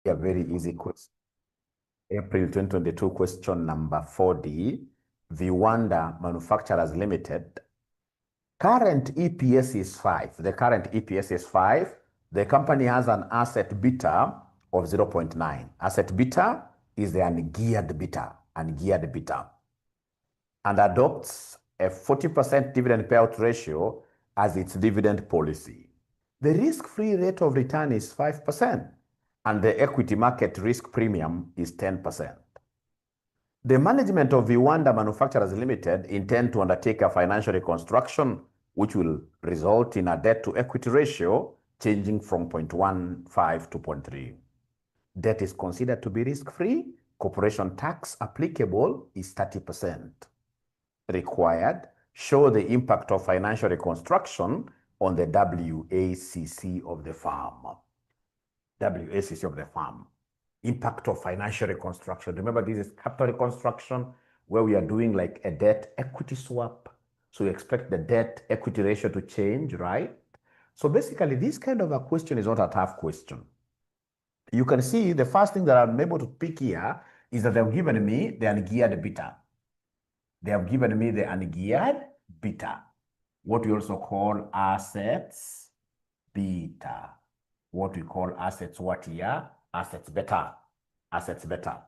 A very easy question. April 2022 question number 4D. Viwanda Manufacturers Limited. Current EPS is 5. The current EPS is 5. The company has an asset beta of 0.9. Asset beta is the ungeared beta, and adopts a 40% dividend payout ratio as its dividend policy. The risk-free rate of return is 5%, and the equity market risk premium is 10%. The management of Viwanda Manufacturers Limited intend to undertake a financial reconstruction which will result in a debt-to-equity ratio changing from 0.15 to 0.3. Debt is considered to be risk-free. Corporation tax applicable is 30%. Required, show the impact of financial reconstruction on the WACC of the firm. WACC of the firm. Impact of financial reconstruction. Remember, this is capital reconstruction where we are doing like a debt equity swap. So we expect the debt equity ratio to change, right? So basically, this kind of a question is not a tough question. You can see the first thing that I'm able to pick here is that they've given me the ungeared beta. They have given me the ungeared beta, what we also call assets beta. What we call assets what here? Assets beta. Assets beta.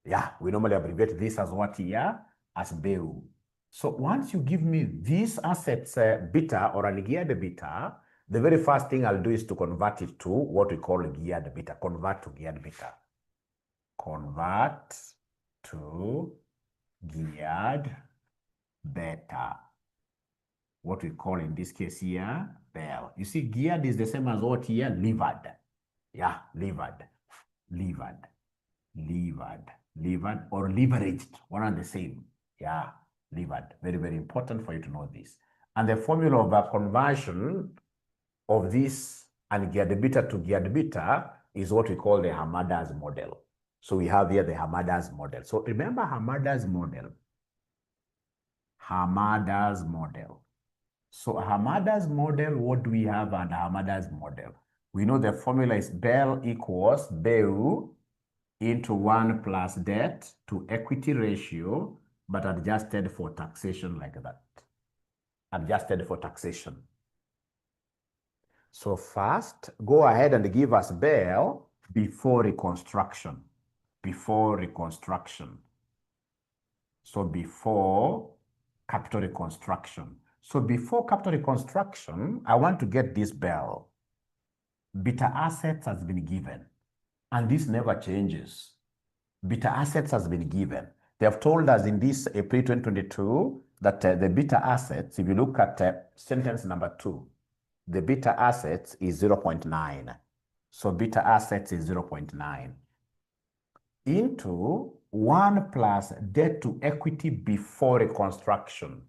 Yeah, we normally abbreviate this as what here? As BEU. So once you give me this assets beta or ungeared beta, the very first thing I'll do is to convert it to what we call geared beta. Convert to geared beta. Convert to geared beta. What we call in this case here, BEL. You see, geared is the same as what here? Levered. Yeah, levered. Levered. Levered. Levered or leveraged. One and the same. Yeah, levered. Very, very important for you to know this. And the formula of a conversion of this ungeared beta to geared beta is what we call the Hamada's model. So we have here the Hamada's model. So remember Hamada's model. Hamada's model. So Hamada's model, what do we have under Hamada's model? We know the formula is BEL equals BEU into 1 plus debt to equity ratio, but adjusted for taxation like that. Adjusted for taxation. So first, go ahead and give us BEL before reconstruction. Before reconstruction. So before capital reconstruction. So before capital reconstruction, I want to get this BEL. Beta assets has been given. And this never changes. Beta assets has been given. They have told us in this April 2022 that the beta assets, if you look at sentence number 2, the beta assets is 0.9. So beta assets is 0.9. Into 1 plus debt to equity before reconstruction.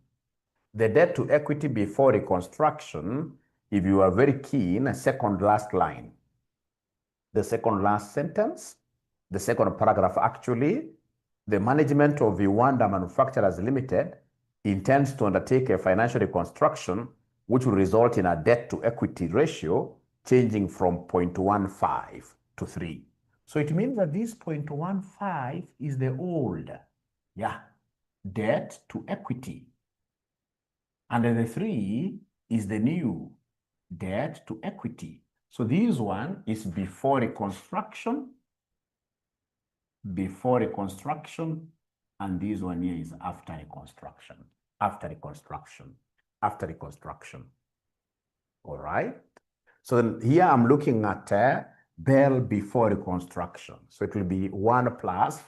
The debt to equity before reconstruction, if you are very keen, second last line. The second last sentence, the second paragraph actually, the management of Viwanda Manufacturers Limited intends to undertake a financial reconstruction which will result in a debt to equity ratio changing from 0.15 to 3. So it means that this 0.15 is the old, debt to equity. And then the 3 is the new debt to equity. So this one is before reconstruction, and this one here is after reconstruction, after reconstruction. All right. So then here I'm looking at BEL before reconstruction. So it will be 1 plus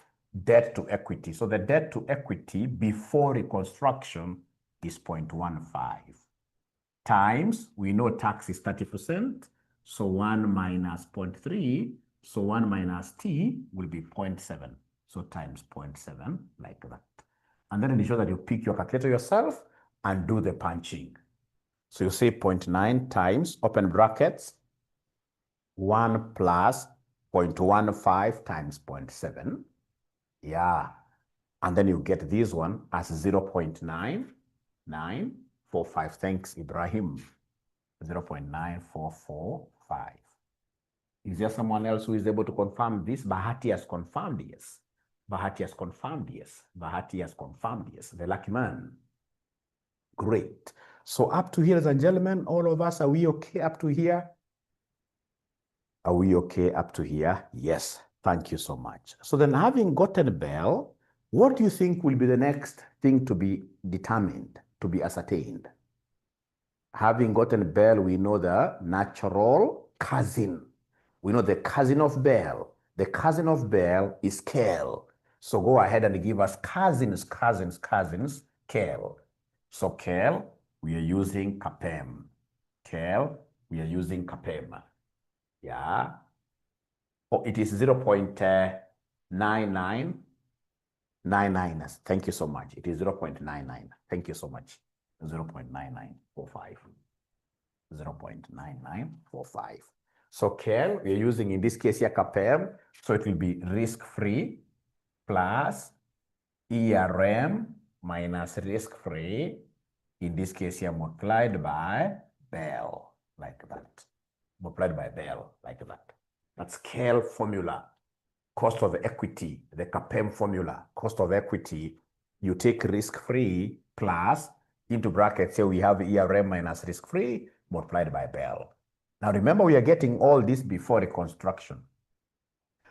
debt to equity. So the debt to equity before reconstruction is 0.15 times, we know tax is 30%, so 1 minus 0.3, so 1 minus T will be 0.7, so times 0.7 like that. And then ensure that you pick your calculator yourself and do the punching. So you say 0.9 times, open brackets, 1 plus 0.15 times 0.7. Yeah. And then you get this one as 0.9945. Thanks, Ibrahim. 0.9445. Is there someone else who is able to confirm this? Bahati has confirmed yes. Bahati has confirmed yes. Bahati has confirmed yes. The lucky man. Great. So up to here, ladies and gentlemen, all of us, are we okay up to here? Are we okay up to here? Yes. Thank you so much. So then, having gotten Bell, what do you think will be the next thing to be determined, to be ascertained? Having gotten Bell, we know the natural cousin. We know the cousin of Bell. The cousin of Bell is Kel. So go ahead and give us cousins, Kel. So Kel, we are using CPFM. Kel, we are using CPFM. Yeah. Oh, it is 0.9999. Thank you so much. It is 0.99. Thank you so much. 0.9945. 0.9945. So Kel, we are using in this case here CPFM, so it will be risk-free plus ERM minus risk-free, in this case here multiplied by Bell, like that. Multiplied by Bell, like that. That's Kel formula. Cost of equity, the CPFM formula, cost of equity, you take risk-free plus, into brackets here we have ERM minus risk-free multiplied by Bell. Now remember, we are getting all this before reconstruction.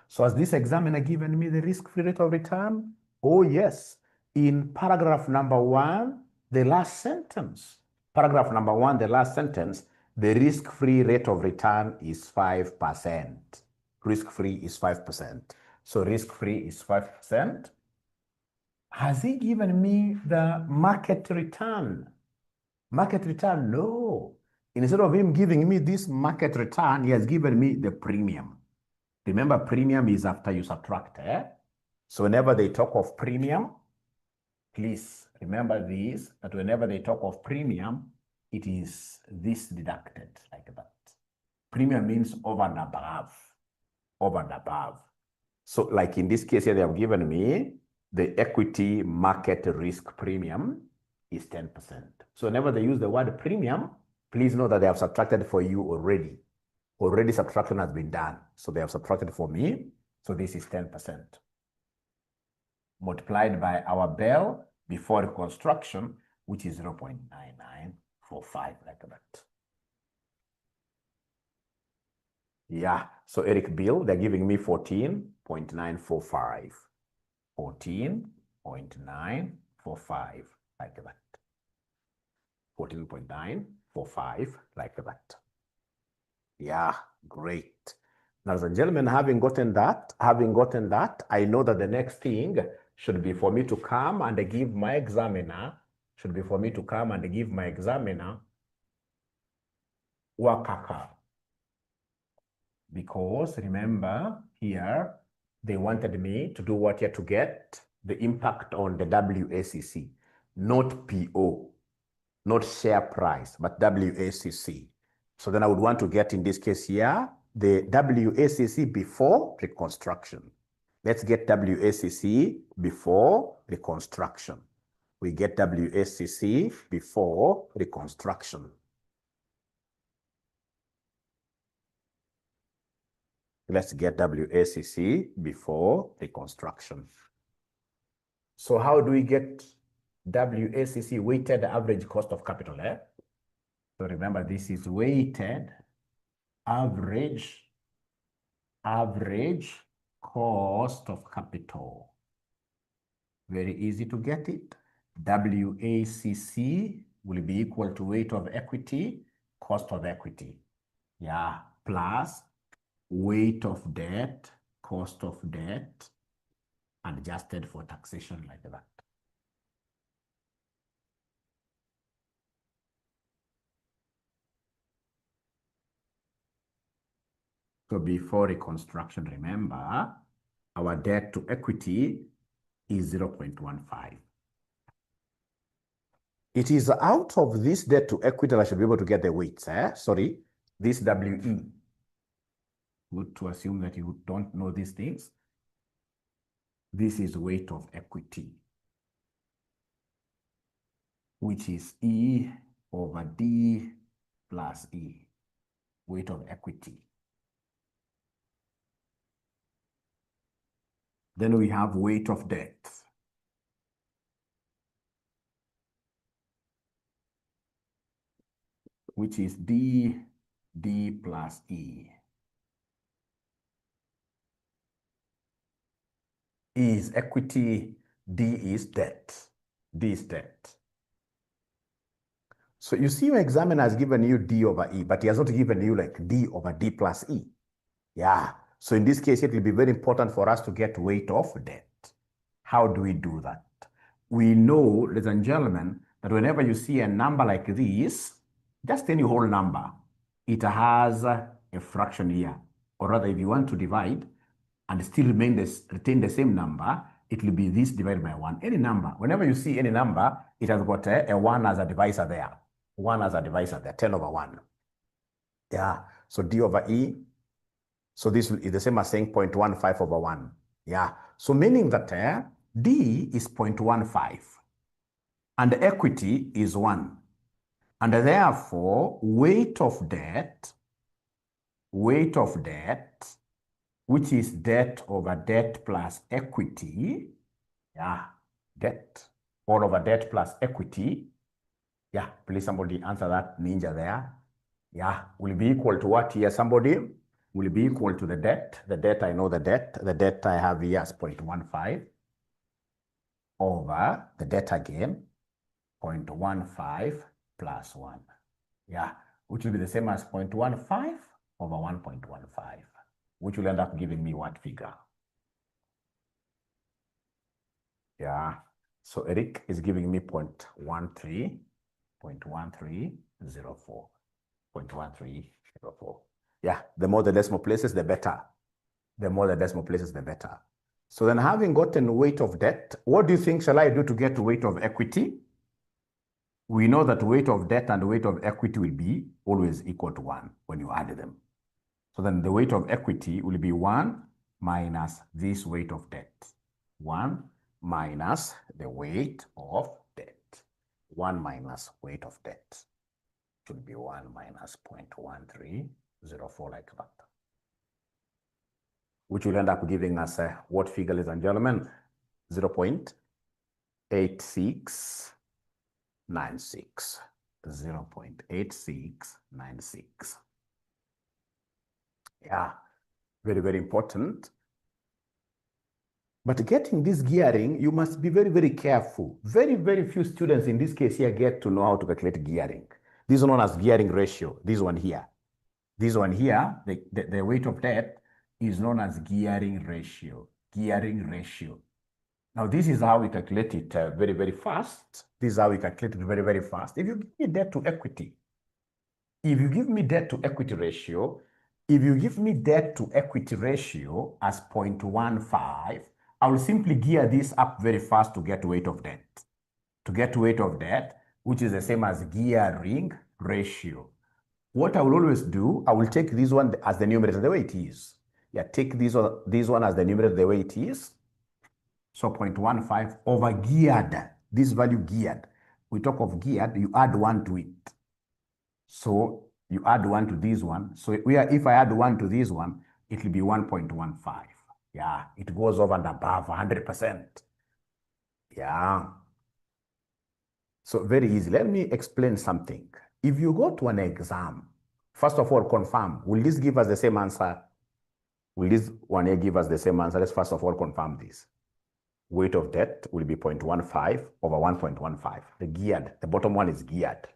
So has this examiner given me the risk-free rate of return? Oh yes, in paragraph number 1, the last sentence. Paragraph number 1, the last sentence, the risk-free rate of return is 5%. Risk-free is 5%. So risk-free is 5%. Has he given me the market return? Market return, no. Instead of him giving me this market return, he has given me the premium. Remember, premium is after you subtract. So whenever they talk of premium, please remember this, that whenever they talk of premium, it is this deducted, like that. Premium means over and above. Over and above. So like in this case here, they have given me the equity market risk premium is 10%. So whenever they use the word premium, please know that they have subtracted for you already. Already subtraction has been done. So they have subtracted for me. So this is 10%. Multiplied by our Bell before reconstruction, which is 0.9945, like that. Yeah, so Eric Bill, they're giving me 14.945. 14.945, like that. 14.945, like that. Yeah, great. Now, ladies and gentlemen, having gotten that, I know that the next thing should be for me to come and give my examiner, Wakaka. Because remember here, they wanted me to do what here to get the impact on the WACC, not PO, not share price, but WACC. So then I would want to get, in this case here, the WACC before reconstruction. Let's get WACC before reconstruction. We get WACC before reconstruction. Let's get WACC before reconstruction. So how do we get WACC, weighted average cost of capital? So remember, this is weighted average cost of capital. Very easy to get it. WACC will be equal to weight of equity, cost of equity. Yeah, plus weight of debt, cost of debt, adjusted for taxation, like that. So before reconstruction, remember, our debt to equity is 0.15. It is out of this debt to equity that I should be able to get the weights. Sorry, this WE. Good to assume that you don't know these things. This is weight of equity, which is E over D plus E, weight of equity. Then we have weight of debt, which is D plus E. E is equity, D is debt. D is debt. So you see your examiner has given you D over E, but he has not given you like D over D plus E. Yeah. So in this case, it will be very important for us to get weight of debt. How do we do that? We know, ladies and gentlemen, that whenever you see a number like this, just any whole number, it has a fraction here. Or rather, if you want to divide and still retain the same number, it will be this divided by 1. Any number, whenever you see any number, it has got a 1 as a divisor there. 1 as a divisor there, 10 over 1. Yeah, so D over E. So this is the same as saying 0.15 over 1. Yeah, so meaning that D is 0.15 and the equity is 1. And therefore, weight of debt, which is debt over debt plus equity, yeah, debt, all over debt plus equity, yeah, please somebody answer that ninja there. Yeah, will be equal to what here? Somebody will be equal to the debt. The debt, I know the debt. The debt I have here is 0.15 over the debt again, 0.15 plus 1. Yeah, which will be the same as 0.15 over 1.15, which will end up giving me what figure? Yeah, so Eric is giving me 0.1304. 0.1304. Yeah, the more the decimal places, the better. The more the decimal places, the better. So then having gotten weight of debt, what do you think shall I do to get weight of equity? We know that weight of debt and weight of equity will be always equal to 1 when you add them. So then the weight of equity will be 1 minus this weight of debt. 1 minus the weight of debt. 1 minus weight of debt should be 1 minus 0.1304 like that, which will end up giving us what figure, ladies and gentlemen? 0.8696. 0.8696. Yeah, very, very important. But getting this gearing, you must be very, very careful. Very, very few students in this case here get to know how to calculate gearing. This is known as gearing ratio. This one here. This one here, the weight of debt is known as gearing ratio. Gearing ratio. Now, this is how we calculate it very, very fast. This is how we calculate it very, very fast. If you give me debt to equity, if you give me debt to equity ratio, if you give me debt to equity ratio as 0.15, I will simply gear this up very fast to get weight of debt. To get weight of debt, which is the same as gearing ratio. What I will always do, I will take this one as the numerator the way it is. Yeah, take this one as the numerator the way it is. So 0.15 over geared, this value geared. We talk of geared, you add 1 to it. So you add 1 to this one. So if I add 1 to this one, it will be 1.15. Yeah, it goes over and above 100%. Yeah. So very easy. Let me explain something. If you go to an exam, first of all, confirm, will this give us the same answer? Will this one here give us the same answer? Let's first of all confirm this. Weight of debt will be 0.15 over 1.15. The bottom one is geared.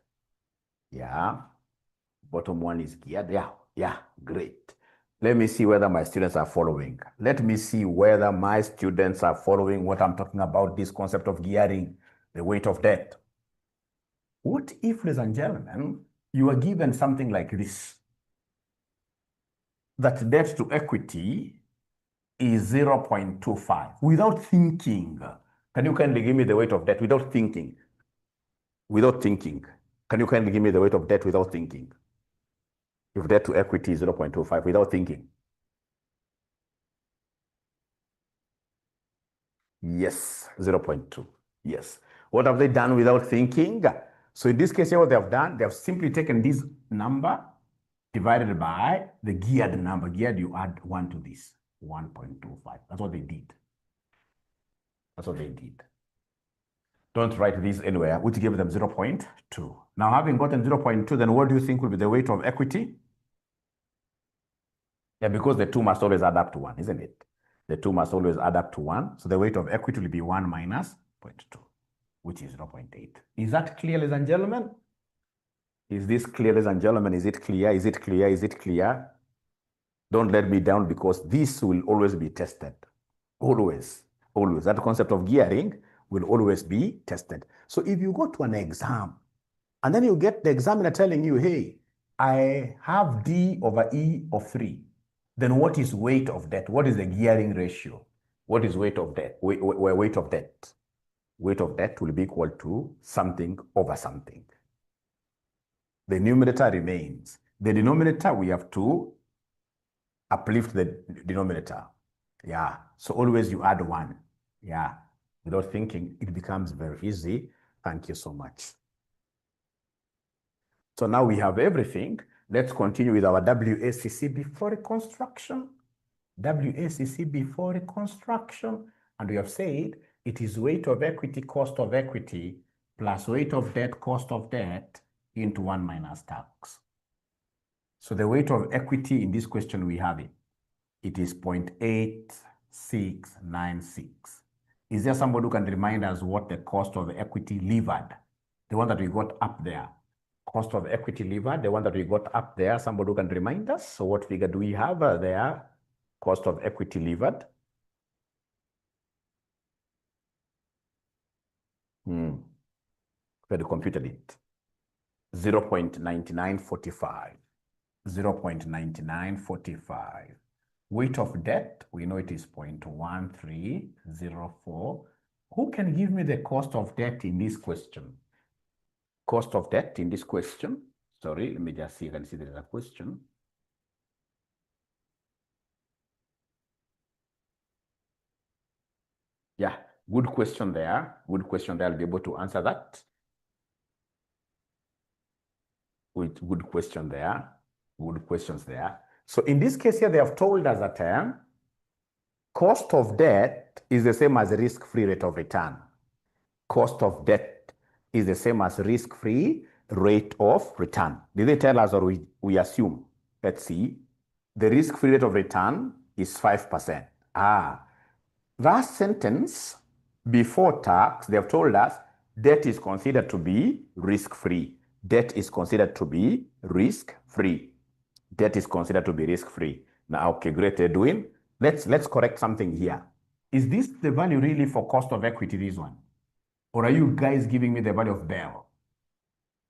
Yeah, bottom one is geared. Yeah, great. Let me see whether my students are following. Let me see whether my students are following what I'm talking about, this concept of gearing, the weight of debt. What if, ladies and gentlemen, you are given something like this, that debt to equity is 0.25 without thinking? Can you kindly give me the weight of debt without thinking? Without thinking. Can you kindly give me the weight of debt without thinking? If debt to equity is 0.25 without thinking. Yes, 0.2. Yes. What have they done without thinking? So in this case here, what they have done, they have simply taken this number divided by the geared number. Geared, you add 1 to this, 1.25. That's what they did. That's what they did. Don't write this anywhere, which gave them 0.2. Now, having gotten 0.2, then what do you think will be the weight of equity? Yeah, because the 2 must always add up to 1, isn't it? The 2 must always add up to 1. So the weight of equity will be 1 minus 0.2, which is 0.8. Is that clear, ladies and gentlemen? Is this clear, ladies and gentlemen? Is it clear? Is it clear? Is it clear? Don't let me down, because this will always be tested. Always, always. That concept of gearing will always be tested. So if you go to an exam, and then you get the examiner telling you, hey, I have D over E of 3. Then what is weight of debt? What is the gearing ratio? What is weight of debt? Weight of debt. Weight of debt will be equal to something over something. The numerator remains. The denominator, we have to uplift the denominator. Yeah. So always you add 1. Yeah. Without thinking, it becomes very easy. Thank you so much. So now we have everything. Let's continue with our WACC before reconstruction. WACC before reconstruction. And we have said it is weight of equity, cost of equity, plus weight of debt, cost of debt, into 1 minus tax. So the weight of equity in this question, we have it. It is 0.8696. Is there somebody who can remind us what the cost of equity levered, the one that we got up there? Cost of equity levered, the one that we got up there, somebody who can remind us? So what figure do we have there? Cost of equity levered. Where the computer did. 0.9945. 0.9945. Weight of debt, we know it is 0.1304. Who can give me the cost of debt in this question? Cost of debt in this question. Sorry, let me just see. You can see there is a question. Yeah, good question there. Good question there. I'll be able to answer that. Good question there. Good questions there. So in this case here, they have told us that cost of debt is the same as the risk-free rate of return. Cost of debt is the same as risk-free rate of return. Did they tell us, or we assume? Let's see. The risk-free rate of return is 5%. That sentence, before tax, they have told us debt is considered to be risk-free. Debt is considered to be risk-free. Debt is considered to be risk-free. Now, okay, great, they're doing. Let's correct something here. Is this the value really for cost of equity, this one? Or are you guys giving me the value of Bell?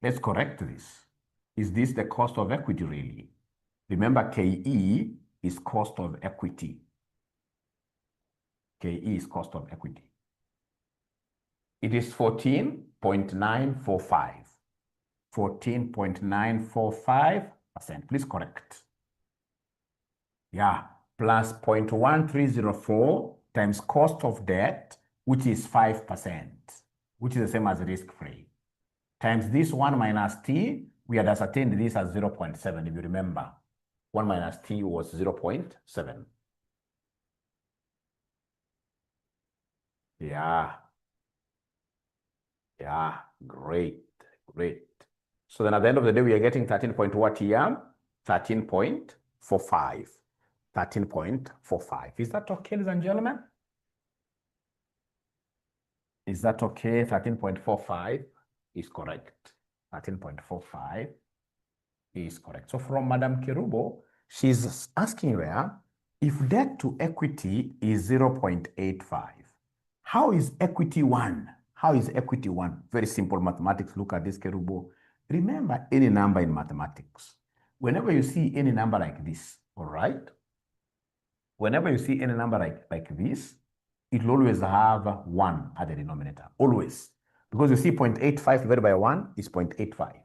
Let's correct this. Is this the cost of equity really? Remember, KE is cost of equity. KE is cost of equity. It is 14.945. 14.945%. Please correct. Yeah, plus 0.1304 times cost of debt, which is 5%, which is the same as risk-free, times this 1 minus t. We had ascertained this as 0.7, if you remember. 1 minus t was 0.7. Yeah. Yeah, great, great. So then at the end of the day, we are getting 13 point what here? 13.45. 13.45. Is that okay, ladies and gentlemen? Is that okay? 13.45 is correct. 13.45 is correct. So from Madam Kerubo, she's asking there, if debt to equity is 0.85, how is equity 1? How is equity 1? Very simple mathematics. Look at this, Kerubo. Remember any number in mathematics. Whenever you see any number like this, all right? Whenever you see any number like this, it will always have 1 at the denominator, always. Because you see 0.85 divided by 1 is 0.85.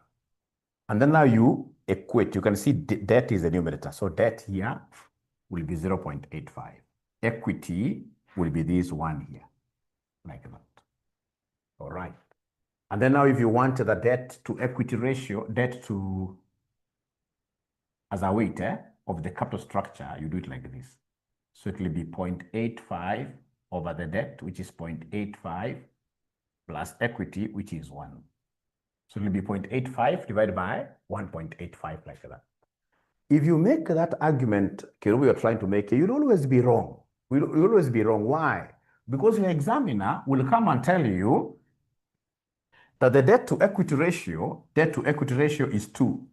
And then now you equate. You can see debt is the numerator. So debt here will be 0.85. Equity will be this 1 here, like that. All right. And then now if you want the debt to equity ratio, debt to as a weight of the capital structure, you do it like this. So it will be 0.85 over the debt, which is 0.85, plus equity, which is 1. So it will be 0.85 divided by 1.85, like that. If you make that argument, we are trying to make it, you'll always be wrong. You'll always be wrong. Why? Because your examiner will come and tell you that the debt to equity ratio is 2.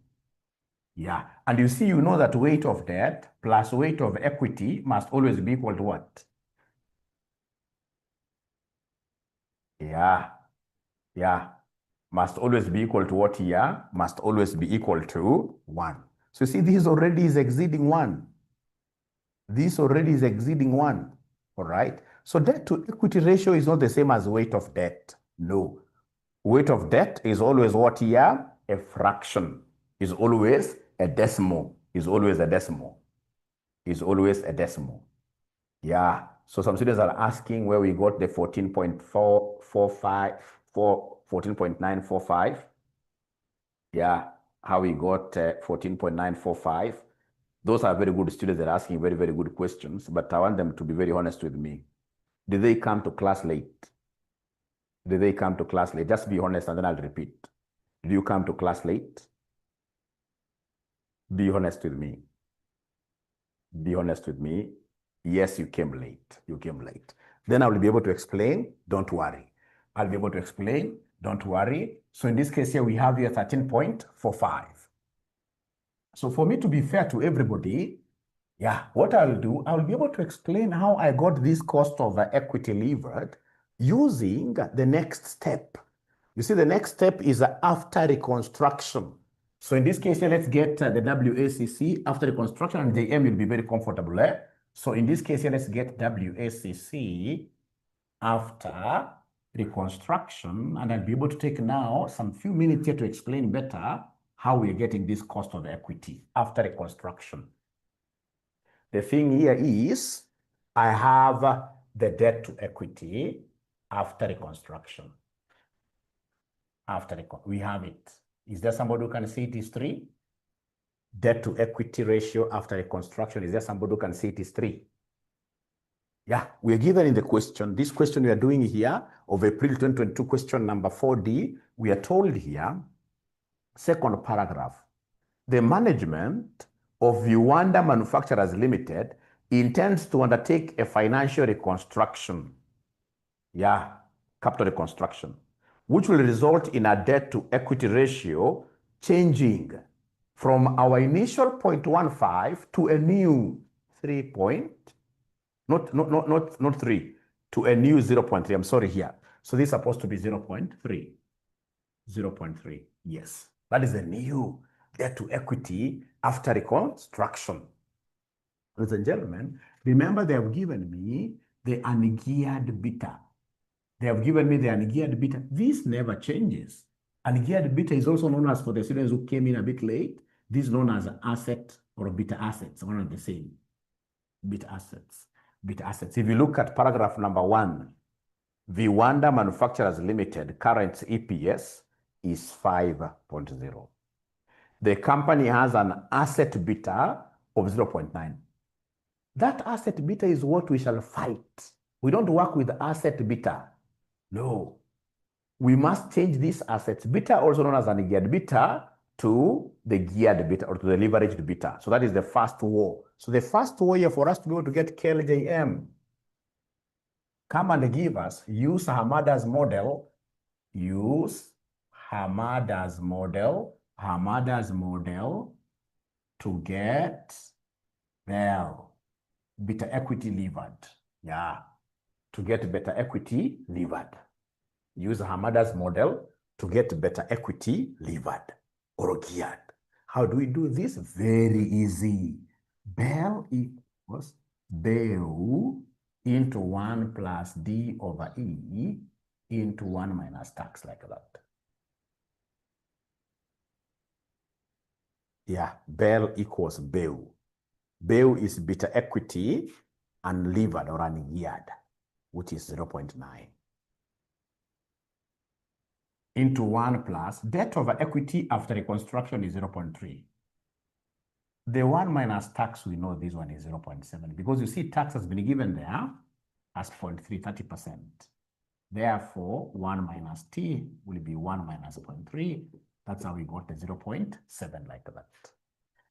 Yeah. And you see, you know that weight of debt plus weight of equity must always be equal to what? Yeah. Yeah. Must always be equal to what here? Must always be equal to 1. So you see, this already is exceeding 1. This already is exceeding 1. All right. So debt to equity ratio is not the same as weight of debt. No. Weight of debt is always what here? A fraction. Is always a decimal. Is always a decimal. Is always a decimal. Yeah. So some students are asking where we got the 14.945. Yeah. How we got 14.945. Those are very good students that are asking very, very good questions, but I want them to be very honest with me. Did they come to class late? Did they come to class late? Just be honest and then I'll repeat. Did you come to class late? Be honest with me. Be honest with me. Yes, you came late. You came late. Then I will be able to explain. Don't worry. I'll be able to explain. Don't worry. So in this case here, we have here 13.45. So for me to be fair to everybody, yeah, what I'll do, I'll be able to explain how I got this cost of equity levered using the next step. You see, the next step is after reconstruction. So in this case here, let's get the WACC after reconstruction, and the M will be very comfortable. So in this case here, let's get WACC after reconstruction, and I'll be able to take now some few minutes here to explain better how we're getting this cost of equity after reconstruction. The thing here is, I have the debt to equity after reconstruction. We have it. Is there somebody who can see it is 3? Debt to equity ratio after reconstruction. Is there somebody who can see it is 3? Yeah, we are given in the question, this question we are doing here of April 2022 question number 4D, we are told here, second paragraph, the management of Viwanda Manufacturers Limited intends to undertake a financial reconstruction. Yeah, capital reconstruction, which will result in a debt to equity ratio changing from our initial 0.15 to a new 3 not 3, to a new 0.3. I'm sorry here. So this is supposed to be 0.3. 0.3, yes. That is a new debt to equity after reconstruction. Ladies and gentlemen, remember they have given me the ungeared beta. They have given me the ungeared beta. This never changes. Ungeared beta is also known as, for the students who came in a bit late, this is known as asset or beta assets, one and the same. Beta assets. Beta assets. If you look at paragraph number 1, Viwanda Manufacturers Limited current EPS is 5.0. The company has an asset beta of 0.9. That asset beta is what we shall fight. We don't work with asset beta. No. We must change this asset beta, also known as an geared beta, to the geared beta or to the leveraged beta. So that is the first war. So the first war here for us to be able to get KLJM, come and give us, use Hamada's model, to get beta equity levered. Yeah, to get beta equity levered. Use Hamada's model to get beta equity levered or geared. How do we do this? Very easy. BEL equals BEL into 1 plus D over E into 1 minus tax, like that. Yeah, BEL equals BEL. BEL is beta equity unlevered or ungeared, which is 0.9. Into 1 plus debt over equity after reconstruction is 0.3. The 1 minus tax, we know this one is 0.7 because you see tax has been given there as 0.3, 30%. Therefore, 1 minus t will be 1 minus 0.3. That's how we got the 0.7 like that.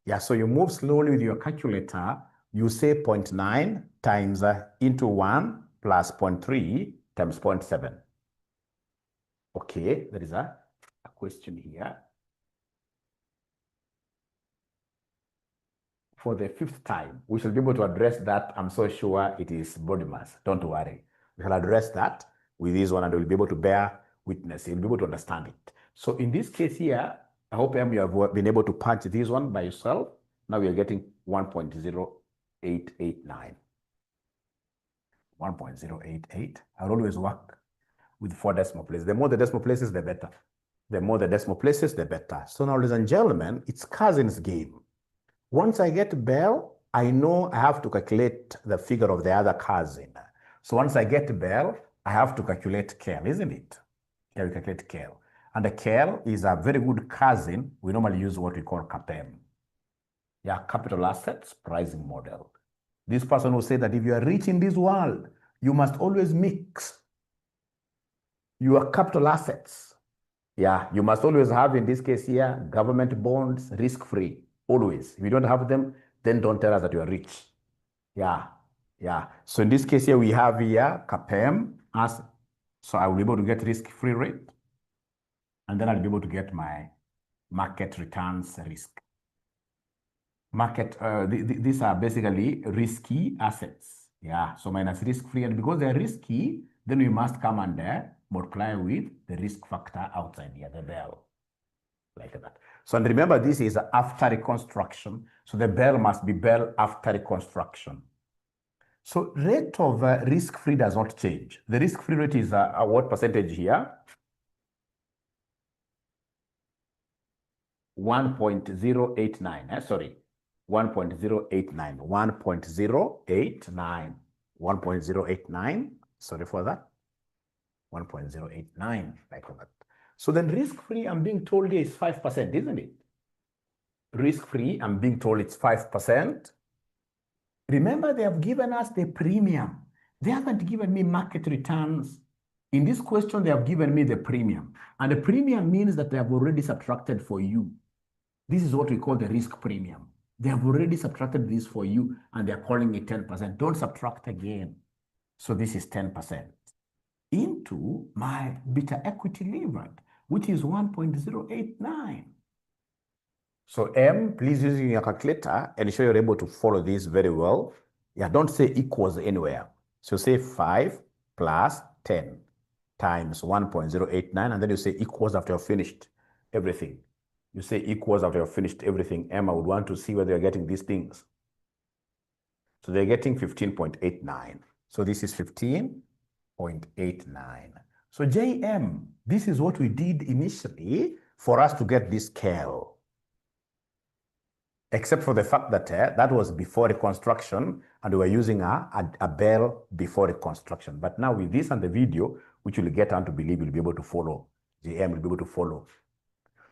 Yeah, so you move slowly with your calculator. You say 0.9 times into 1 plus 0.3 times 0.7. Okay, there is a question here. For the 5th time, we shall be able to address that. I'm so sure it is body mass. Don't worry. We shall address that with this one and we'll be able to bear witness. You'll be able to understand it. So in this case here, I hope you have been able to punch this one by yourself. Now we are getting 1.0889. 1.088. I'll always work with 4 decimal places. The more the decimal places, the better. The more the decimal places, the better. So now, ladies and gentlemen, it's cousin's game. Once I get Bell, I know I have to calculate the figure of the other cousin. So once I get Bell, I have to calculate Kel, isn't it? Here we calculate Kel. And the Kel is a very good cousin. We normally use what we call CAPM. Yeah, capital assets pricing model. This person will say that if you are rich in this world, you must always mix your capital assets. Yeah, you must always have, in this case here, government bonds, risk-free. Always. If you don't have them, then don't tell us that you are rich. Yeah. So in this case here, we have here CAPM as, so I will be able to get risk-free rate. And then I'll be able to get my market returns risk. These are basically risky assets. Yeah. So minus risk-free. And because they're risky, then we must come and multiply with the risk factor outside here, the Bell. Like that. So, and remember, this is after reconstruction. So the Bell must be Bell after reconstruction. So rate of risk-free does not change. The risk-free rate is what percentage here? 1.089. Sorry, 1.089. 1.089. 1.089. Sorry for that. 1.089, like that. So then risk-free, I'm being told here is 5%, isn't it? Risk-free, I'm being told it's 5%. Remember, they have given us the premium. They haven't given me market returns. In this question, they have given me the premium. And the premium means that they have already subtracted for you. This is what we call the risk premium. They have already subtracted this for you, and they're calling it 10%. Don't subtract again. So this is 10% into my beta equity levered, which is 1.089. So M, please use your calculator and ensure you're able to follow this very well. Yeah, don't say equals anywhere. So say 5 plus 10 times 1.089, and then you say equals after you've finished everything. You say equals after you've finished everything. M, I would want to see whether you're getting these things. So they're getting 15.89. So this is 15.89. So JM, this is what we did initially for us to get this Kel. Except for the fact that that was before reconstruction and we were using a Bell before reconstruction. But now with this and the video, which you'll get on to believe you'll be able to follow, JM will be able to follow.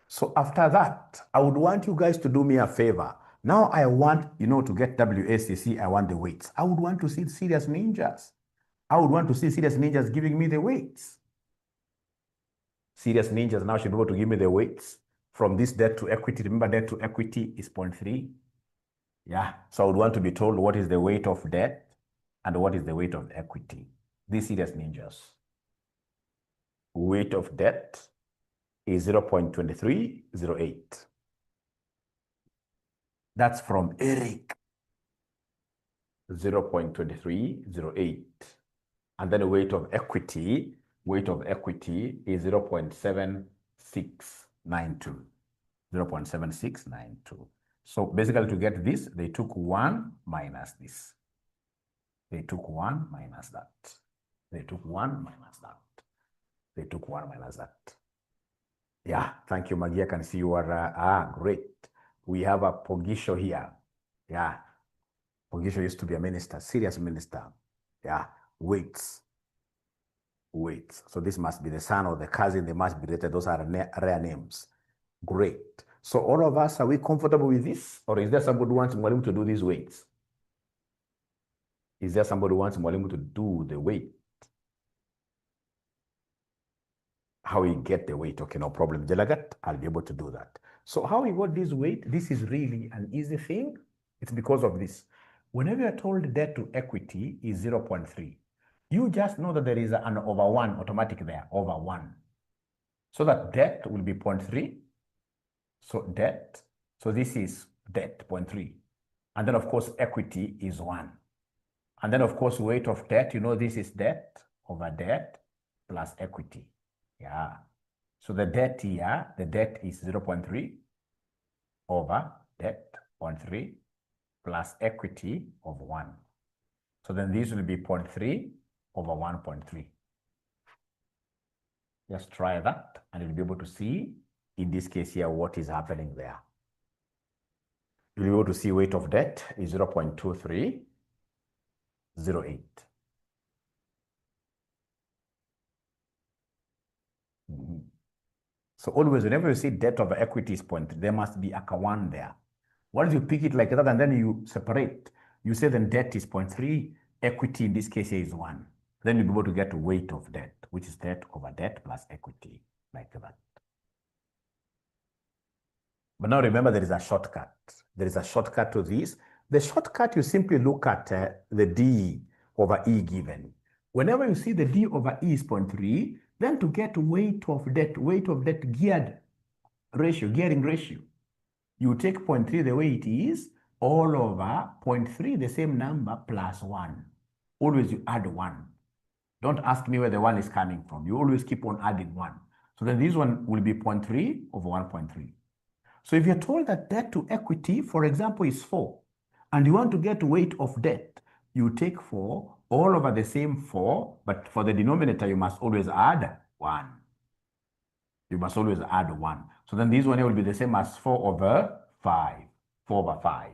So after that, I would want you guys to do me a favor. Now I want, to get WACC, I want the weights. I would want to see serious ninjas. I would want to see serious ninjas giving me the weights. Serious ninjas now should be able to give me the weights from this debt to equity. Remember, debt to equity is 0.3. Yeah, so I would want to be told what is the weight of debt and what is the weight of equity. These serious ninjas. Weight of debt is 0.2308. That's from Eric. 0.2308. And then the weight of equity is 0.7692. 0.7692. So basically to get this, they took 1 minus this. They took 1 minus that. They took 1 minus that. They took 1 minus that. Yeah, thank you, Maggie. I can see you are great. We have a Pogisho here. Yeah, Pogisho used to be a minister, serious minister. Yeah, weights. So this must be the son or the cousin. They must be related. Those are rare names. Great. So all of us, are we comfortable with this? Or is there somebody who wants Mwalimu to do these weights? Is there somebody who wants Mwalimu to do the weight? How we get the weight? Okay, no problem. Delagat, I'll be able to do that. So how we got this weight? This is really an easy thing. It's because of this. Whenever you're told debt to equity is 0.3, you just know that there is an over 1 automatic there, over 1. So that debt will be 0.3. So debt, so this is debt, 0.3. And then, of course, equity is 1. And then, of course, weight of debt, you know, this is debt over debt plus equity. Yeah. So the debt here, the debt is 0.3 over debt 0.3 plus equity of 1. So then this will be 0.3 over 1.3. Just try that and you'll be able to see, in this case here, what is happening there. You'll be able to see weight of debt is 0.2308. So always, whenever you see debt over equity is 0.3, there must be a 1 there. Once you pick it like that and then you separate, you say then debt is 0.3, equity in this case here is 1. Then you'll be able to get weight of debt, which is debt over debt plus equity, like that. But now remember, there is a shortcut. There is a shortcut to this. The shortcut, you simply look at the D over E given. Whenever you see the D over E is 0.3, then to get weight of debt gearing ratio, you take 0.3 the way it is, all over 0.3, the same number, plus 1. Always you add 1. Don't ask me where the 1 is coming from. You always keep on adding 1. So then this one will be 0.3 over 1.3. So if you're told that debt to equity, for example, is 4, and you want to get weight of debt, you take 4 all over the same 4, but for the denominator, you must always add 1. You must always add 1. So then this one here will be the same as 4 over 5. 4 over 5.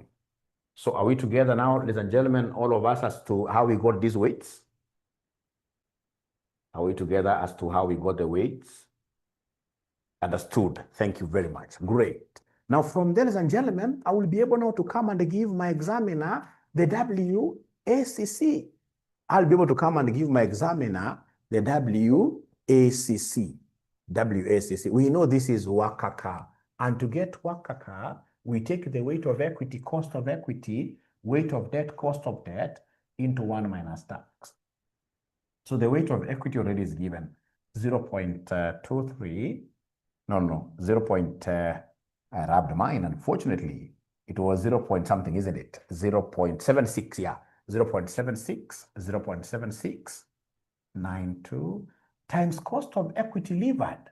So are we together now, ladies and gentlemen, all of us, as to how we got these weights? Are we together as to how we got the weights? Understood. Thank you very much. Great. Now from there, ladies and gentlemen, I will be able now to come and give my examiner the WACC. I'll be able to come and give my examiner the WACC. WACC. We know this is Wakaka. And to get Wakaka, we take the weight of equity, cost of equity, weight of debt, cost of debt, into 1 minus tax. So the weight of equity already is given 0.23. No, 0. I rubbed mine, unfortunately. It was 0 point something, isn't it? 0.76, yeah. 0.76, 0.7692 times cost of equity levered.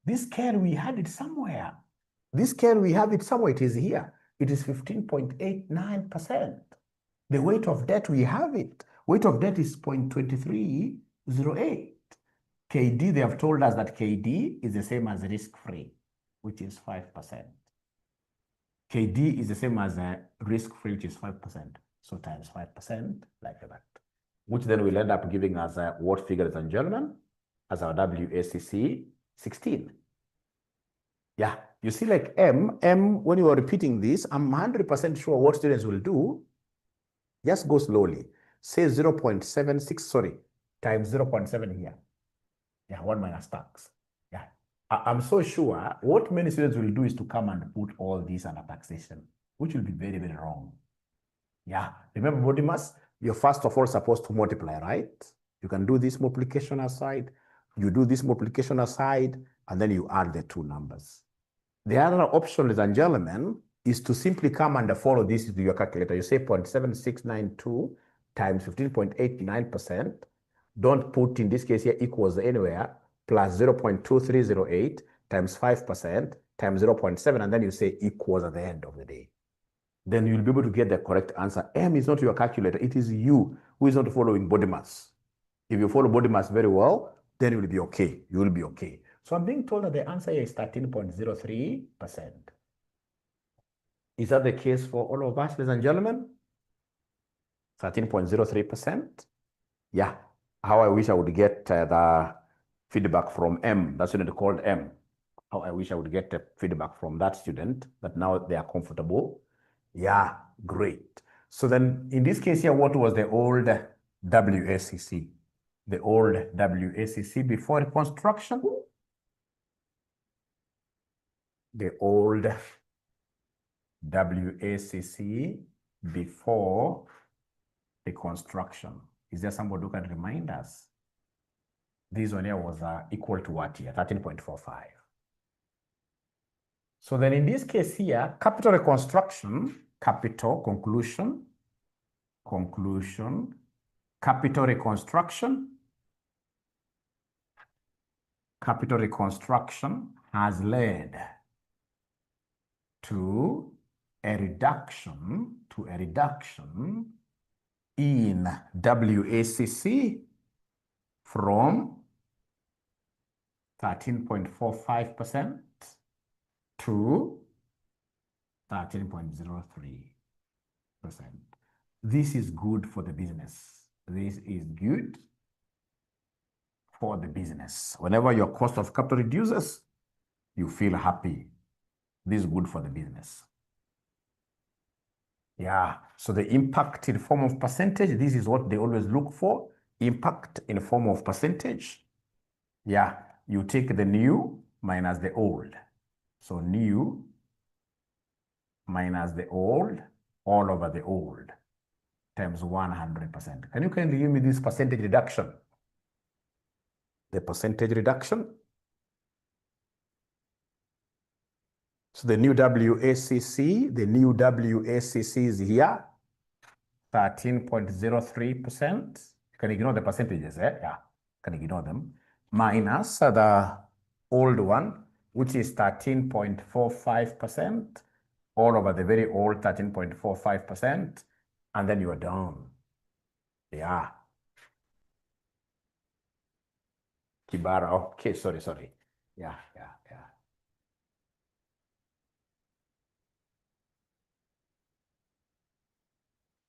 This scale, we had it somewhere. This scale, we have it somewhere. It is here. It is 15.89%. The weight of debt, we have it. Weight of debt is 0.2308. KD, they have told us that KD is the same as risk-free, which is 5%. KD is the same as risk-free, which is 5%. So times 5%, like that. Which then will end up giving us what figure, ladies and gentlemen, as our WACC 16. Yeah, you see, like M, when you are repeating this, I'm 100% sure what students will do. Just go slowly. Say 0.76, times 0.7 here. Yeah, 1 minus tax. Yeah, I'm so sure what many students will do is to come and put all this under taxation, which will be very, very wrong. Yeah, remember body mass, you're first of all supposed to multiply, right? You can do this multiplication aside, you do this multiplication aside, and then you add the two numbers. The other option, ladies and gentlemen, is to simply come and follow this to your calculator. You say 0.7692 times 15.89%. Don't put, in this case here, equals anywhere, plus 0.2308 times 5% times 0.7, and then you say equals at the end of the day. Then you'll be able to get the correct answer. M is not your calculator. It is you who is not following body mass. If you follow body mass very well, then you will be okay. You will be okay. So I'm being told that the answer here is 13.03%. Is that the case for all of us, ladies and gentlemen? 13.03%? Yeah. How I wish I would get the feedback from M, that student called M. How I wish I would get the feedback from that student, but now they are comfortable. Yeah, great. So then in this case here, what was the old WACC? The old WACC before reconstruction? The old WACC before reconstruction. Is there somebody who can remind us? This one here was equal to what here? 13.45. So then in this case here, capital reconstruction, capital conclusion, capital reconstruction has led to a reduction in WACC from 13.45% to 13.03%. This is good for the business. This is good for the business. Whenever your cost of capital reduces, you feel happy. This is good for the business. Yeah, so the impact in form of percentage, this is what they always look for. Impact in form of percentage. Yeah, you take the new minus the old. So new minus the old all over the old times 100%. Can you kindly give me this percentage reduction? The percentage reduction. So the new WACC is here, 13.03%. You can ignore the percentages, eh? Yeah, can ignore them. Minus the old one, which is 13.45%, all over the very old 13.45%, and then you are done. Yeah. Kibara, okay, sorry. Yeah.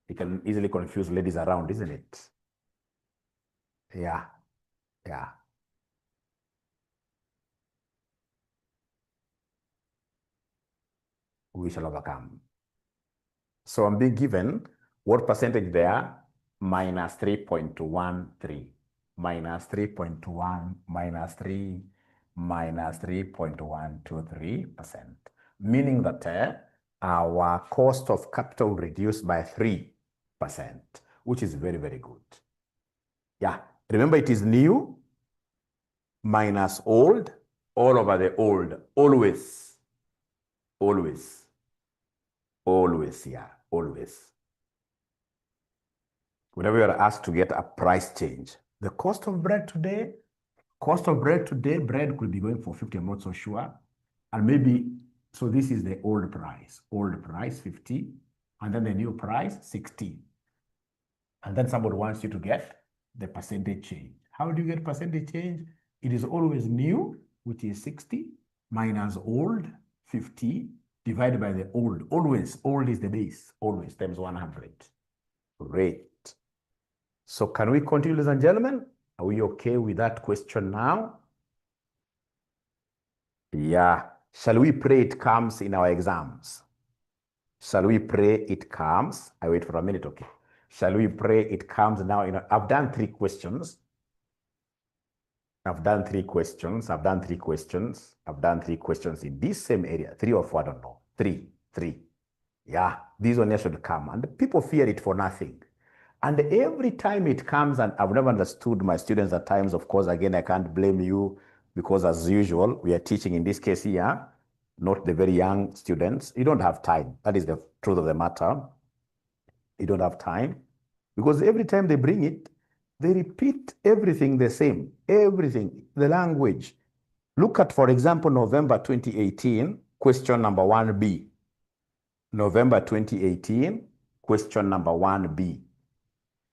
You can easily confuse ladies around, isn't it? Yeah. We shall overcome. So I'm being given what percentage there? Minus 3.13. Minus 3.1, minus 3, minus 3.123%. Meaning that our cost of capital reduced by 3%, which is very, very good. Yeah, remember it is new minus old all over the old, always, yeah, always. Whenever you are asked to get a price change, the cost of bread today, bread could be going for 50, I'm not so sure. And maybe, so this is the old price 50, and then the new price 60. And then somebody wants you to get the percentage change. How do you get percentage change? It is always new, which is 60, minus old, 50, divided by the old. Always, old is the base, always, times 100. Great. So can we continue, ladies and gentlemen? Are we okay with that question now? Yeah. Shall we pray it comes in our exams? Shall we pray it comes? I wait for a minute, okay. Shall we pray it comes now? I've done 3 questions. I've done three questions in this same area. 3 or 4, I don't know. 3. Yeah, this one should come. And people fear it for nothing. And every time it comes, and I've never understood my students at times, of course, again, I can't blame you because as usual, we are teaching in this case here, not the very young students. You don't have time. That is the truth of the matter. You don't have time because every time they bring it, they repeat everything the same, everything, the language. Look at, for example, November 2018, question number 1B. November 2018, question number 1B.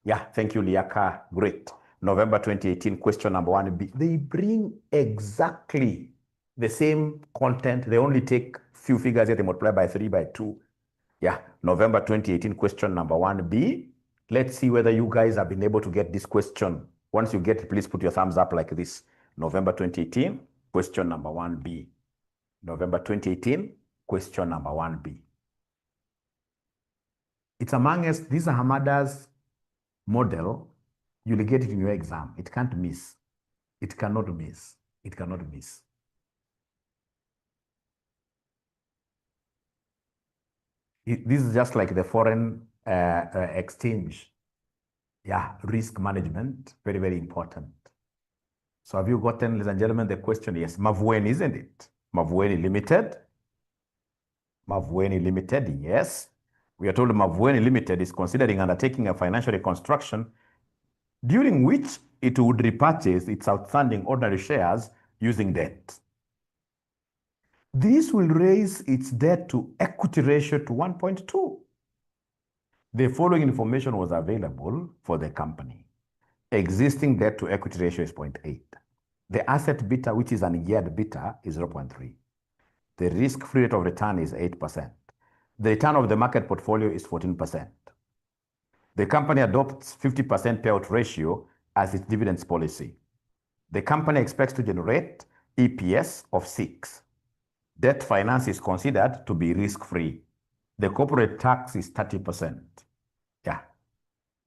Yeah, thank you, Liaka. Great. November 2018, question number 1B. They bring exactly the same content. They only take few figures here, they multiply by 3, by 2. Yeah, November 2018, question number 1B. Let's see whether you guys have been able to get this question. Once you get it, please put your thumbs up like this. November 2018, question number 1B. November 2018, question number 1B. It's amongst these are Hamada's model. You'll get it in your exam. It can't miss. It cannot miss. It cannot miss. This is just like the foreign exchange. Yeah, risk management, very, very important. So have you gotten, ladies and gentlemen, the question? Yes, Mavueni, isn't it? Mavueni Limited. Mavueni Limited, yes. We are told Mavueni Limited is considering undertaking a financial reconstruction during which it would repurchase its outstanding ordinary shares using debt. This will raise its debt to equity ratio to 1.2. The following information was available for the company. Existing debt to equity ratio is 0.8. The asset beta, which is an geared beta, is 0.3. The risk-free rate of return is 8%. The return of the market portfolio is 14%. The company adopts 50% payout ratio as its dividends policy. The company expects to generate EPS of 6. Debt finance is considered to be risk-free. The corporate tax is 30%. Yeah.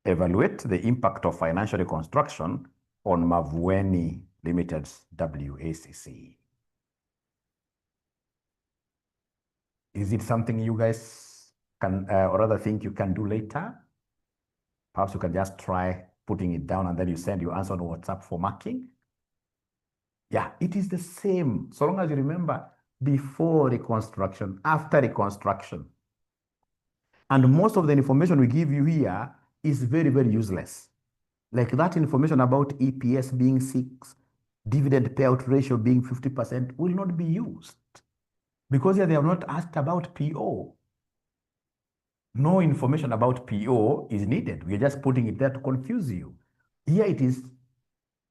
Evaluate the impact of financial reconstruction on Mavueni Limited's WACC. Is it something you guys can, or rather think you can do later? Perhaps you can just try putting it down and then you send your answer on WhatsApp for marking. Yeah, it is the same. So long as you remember before reconstruction, after reconstruction. And most of the information we give you here is very, very useless. Like that information about EPS being 6, dividend payout ratio being 50% will not be used. Because here they have not asked about PO. No information about PO is needed. We are just putting it there to confuse you. Here it is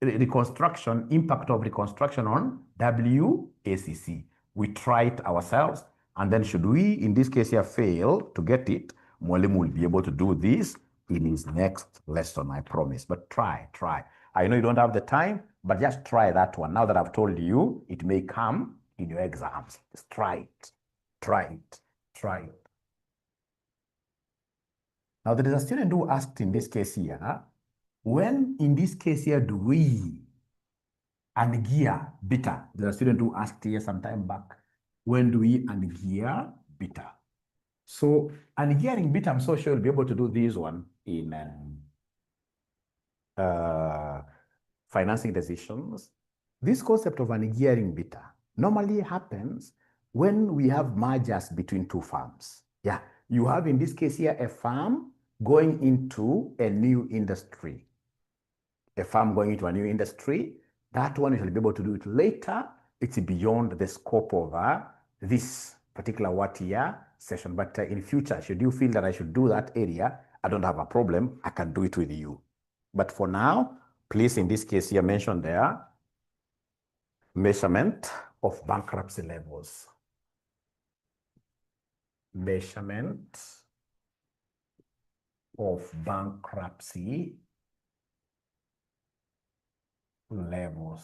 reconstruction, impact of reconstruction on WACC. We try it ourselves, and then should we, in this case here, fail to get it, Mwalimu will be able to do this in his next lesson, I promise. But try. I know you don't have the time, but just try that one. Now that I've told you, it may come in your exams. Just try it. Now, there is a student who asked in this case here, when in this case here do we ungear beta? There's a student who asked here some time back, when do we ungear beta? So ungearing beta, I'm so sure you'll be able to do this one in financing decisions. This concept of ungearing beta normally happens when we have mergers between two firms. Yeah, you have in this case here a firm going into a new industry. A firm going into a new industry, that one you shall be able to do it later. It's beyond the scope of this particular what-year session. But in future, should you feel that I should do that area, I don't have a problem. I can do it with you. But for now, please, in this case here, mention there, measurement of bankruptcy levels. Measurement of bankruptcy levels.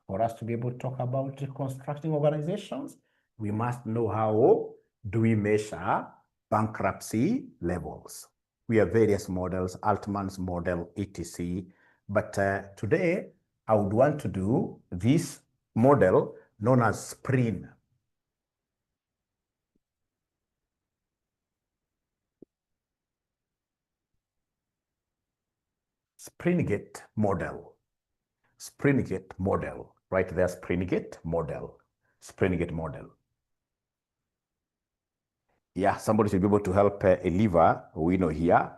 For us to be able to talk about reconstructing organizations, we must know how do we measure bankruptcy levels. We have various models, Altman's model, etc. But today, I would want to do this model known as SPRIN. Springate model. Springate model. Right there, Springate model. Springate model. Yeah, somebody should be able to help Eliva, we know here.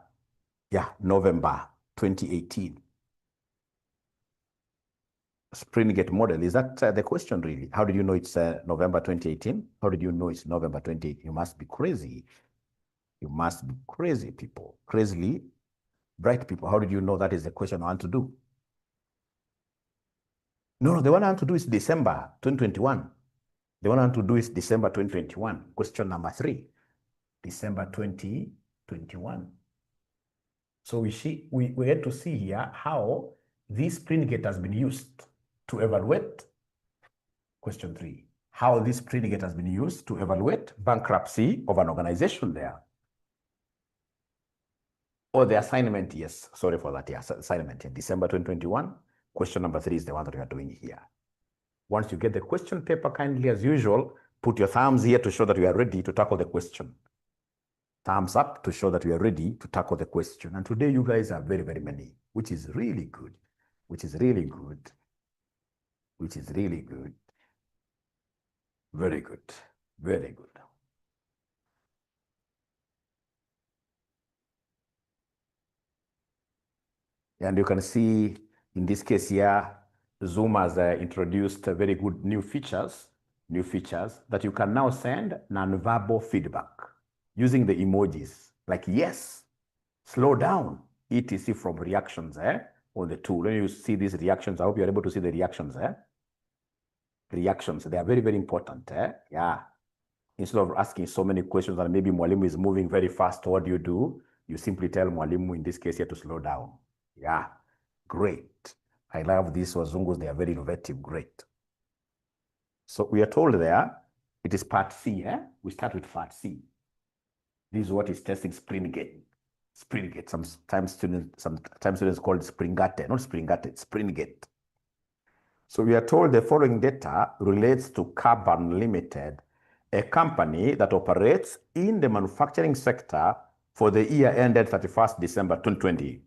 Yeah, November 2018. Springate model, is that the question really? How did you know it's November 2018? How did you know it's November 2018? You must be crazy. You must be crazy, people. Crazily bright people. How did you know that is the question I want to do? No, the one I want to do is December 2021. The one I want to do is December 2021. Question number 3. December 2021. So we had to see here how this Springate has been used to evaluate. Question 3. How this Springate has been used to evaluate bankruptcy of an organization there. Oh, the assignment, yes. Sorry for that. Yes, assignment in December 2021. Question number 3 is the one that we are doing here. Once you get the question paper, kindly, as usual, put your thumbs here to show that you are ready to tackle the question. Thumbs up to show that you are ready to tackle the question. And today you guys are very, very many, which is really good, which is really good, which is really good. Very good, very good. And you can see in this case here, Zoom has introduced very good new features that you can now send non-verbal feedback using the emojis like yes, slow down, etc. from reactions on the tool. When you see these reactions, I hope you're able to see the reactions. Reactions, they are very, very important. Yeah. Instead of asking so many questions and maybe Mwalimu is moving very fast, what do? You simply tell Mwalimu in this case here to slow down. Yeah, great. I love these Wazungus. They are very innovative. Great. So we are told there, it is part C. We start with part C. This is what is testing Springate. Springate. Sometimes students call it Springate, not Springate, Springate. So we are told the following data relates to Carbon Limited, a company that operates in the manufacturing sector for the year ended 31st December 2020.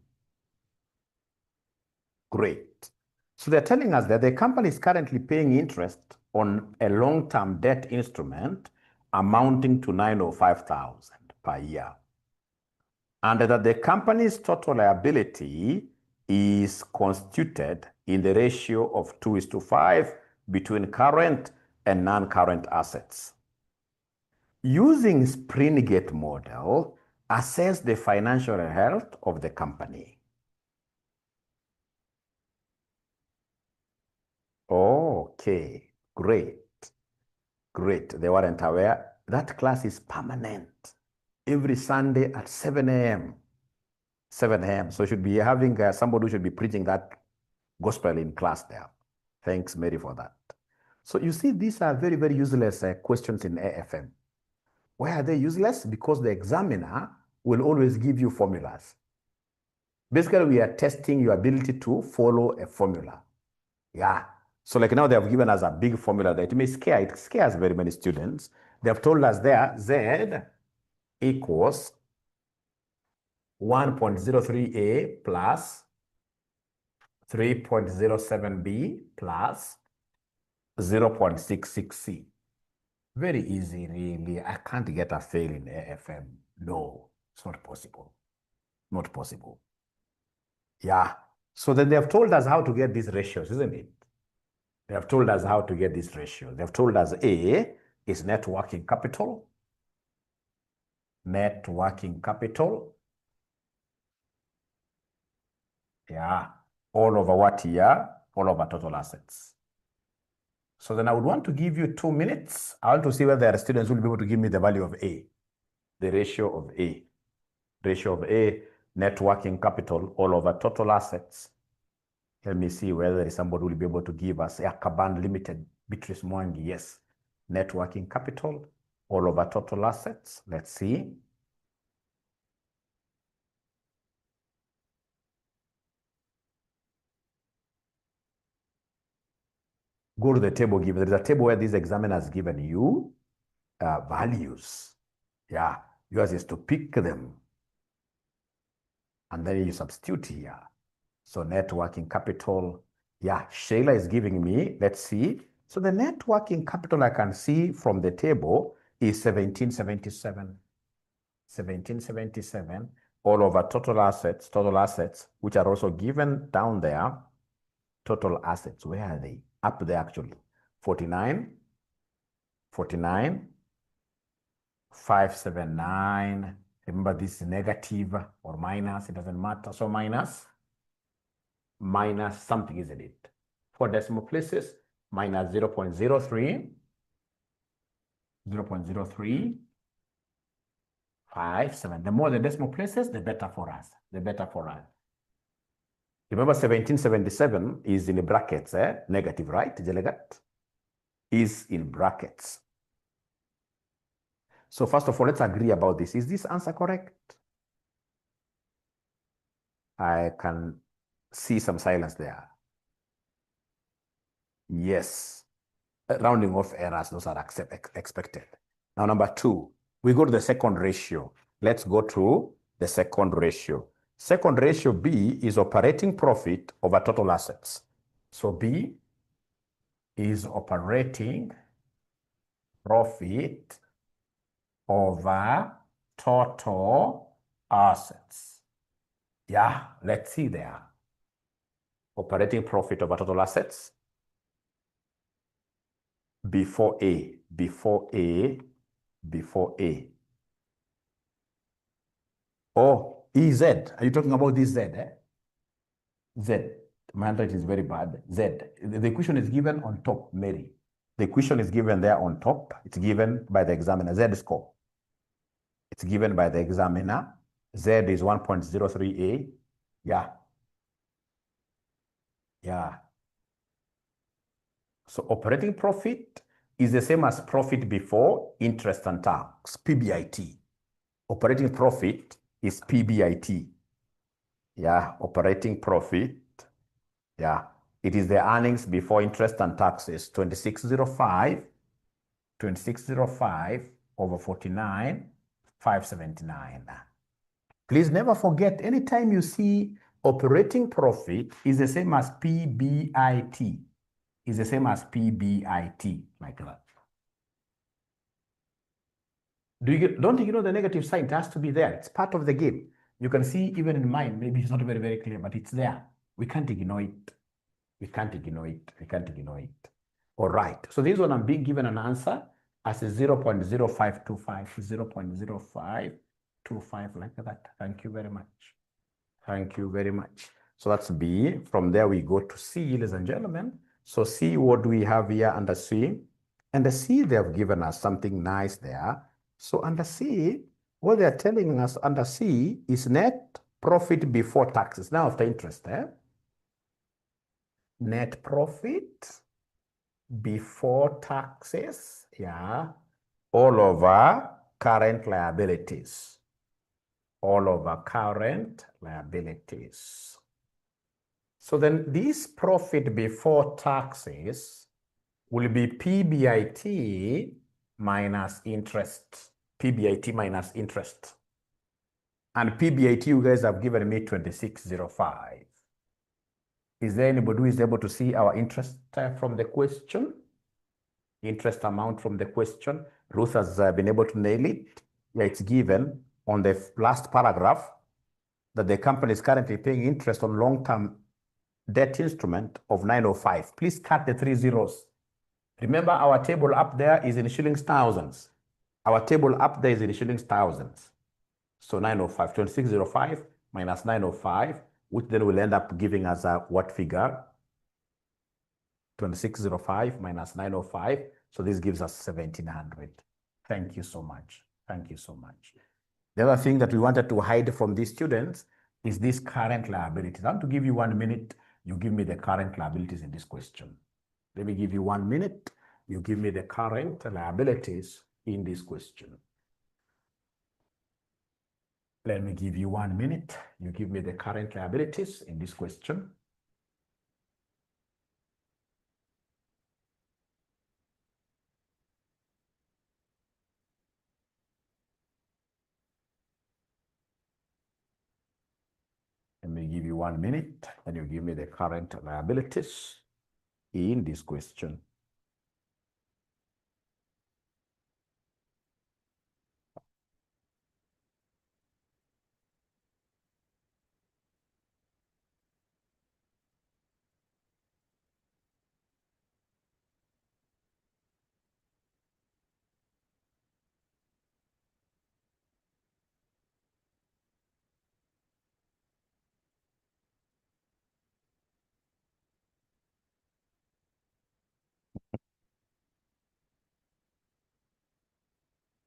Great. So they're telling us that the company is currently paying interest on a long-term debt instrument amounting to 905,000 per year. And that the company's total liability is constituted in the ratio of 2:5 between current and non-current assets. Using Springate model, assess the financial health of the company. Okay, great. Great. They weren't aware. That class is permanent. Every Sunday at 7 a.m. 7 a.m. So should be having somebody who should be preaching that gospel in class there. Thanks, Mary, for that. So you see, these are very, very useless questions in AFM. Why are they useless? Because the examiner will always give you formulas. Basically, we are testing your ability to follow a formula. Yeah. So like now they have given us a big formula that it may scare, it scares very many students. They have told us there, Z equals 1.03A plus 3.07B plus 0.66C. Very easy, really. I can't get a fail in AFM. No, it's not possible. Not possible. Yeah. So then they have told us how to get these ratios, isn't it? They have told us how to get these ratios. They have told us A is net working capital. Net working capital. Yeah. All over what year? All over total assets. So then I would want to give you 2 minutes. I want to see whether the students will be able to give me the value of A, the ratio of A. Ratio of A, net working capital, all over total assets. Let me see whether somebody will be able to give us a Carbon Limited, Beatrice Mwangi, yes. Net working capital, all over total assets. Let's see. Go to the table, there's a table where this examiner has given you values. Yeah, yours is to pick them. And then you substitute here. So net working capital, yeah, Shayla is giving me, let's see. So the net working capital I can see from the table is 1777. 1777, all over total assets, which are also given down there. Total assets, where are they? Up there actually. 49, 579. Remember this is negative or minus, it doesn't matter. So minus something, isn't it? 4 decimal places, minus 0.03, 0.0357. The more the decimal places, the better for us. The better for us. Remember 1777 is in brackets, negative, right? Delegate is in brackets. So first of all, let's agree about this. Is this answer correct? I can see some silence there. Yes, rounding off errors, those are expected. Now, number 2, we go to the second ratio. Let's go to the second ratio. Second ratio B is operating profit over total assets. So B is operating profit over total assets. Yeah, let's see there. Operating profit over total assets. Before A. Oh, EZ. Are you talking about this Z? Z. My handwriting is very bad. Z. The equation is given on top, Mary. The equation is given there on top. It's given by the examiner. Z score. It's given by the examiner. Z is 1.03A. Yeah. Yeah. So operating profit is the same as profit before interest and tax, PBIT. Operating profit is PBIT. Yeah, operating profit. Yeah, it is the earnings before interest and taxes, 2605 over 49, 579. Please never forget, anytime you see operating profit is the same as PBIT, is the same as PBIT, like that. Don't ignore the negative sign. It has to be there. It's part of the game. You can see even in mine, maybe it's not very, very clear, but it's there. We can't ignore it. We can't ignore it. We can't ignore it. All right. So this one I'm being given an answer as a 0.0525, 0.0525, like that. Thank you very much. Thank you very much. So that's B. From there, we go to C, ladies and gentlemen. So C, what do we have here under C? Under C, they have given us something nice there. So under C, what they're telling us under C is net profit before taxes. Now after interest, net profit before taxes, yeah, all over current liabilities. All over current liabilities. So then this profit before taxes will be PBIT minus interest. PBIT minus interest. And PBIT, you guys have given me 2605. Is there anybody who is able to see our interest from the question? Interest amount from the question. Ruth has been able to nail it. Yeah, it's given on the last paragraph that the company is currently paying interest on long-term debt instrument of 905. Please cut the 3 zeros. Remember, our table up there is in shillings thousands. Our table up there is in shillings thousands. So 905, 2605 minus 905, which then will end up giving us a what figure? 2605 minus 905. So this gives us 1700. Thank you so much. Thank you so much. The other thing that we wanted to hide from these students is this current liabilities. I want to give you 1 minute. You give me the current liabilities in this question. Let me give you 1 minute. You give me the current liabilities in this question. Let me give you 1 minute. You give me the current liabilities in this question. Let me give you 1 minute, and you give me the current liabilities in this question.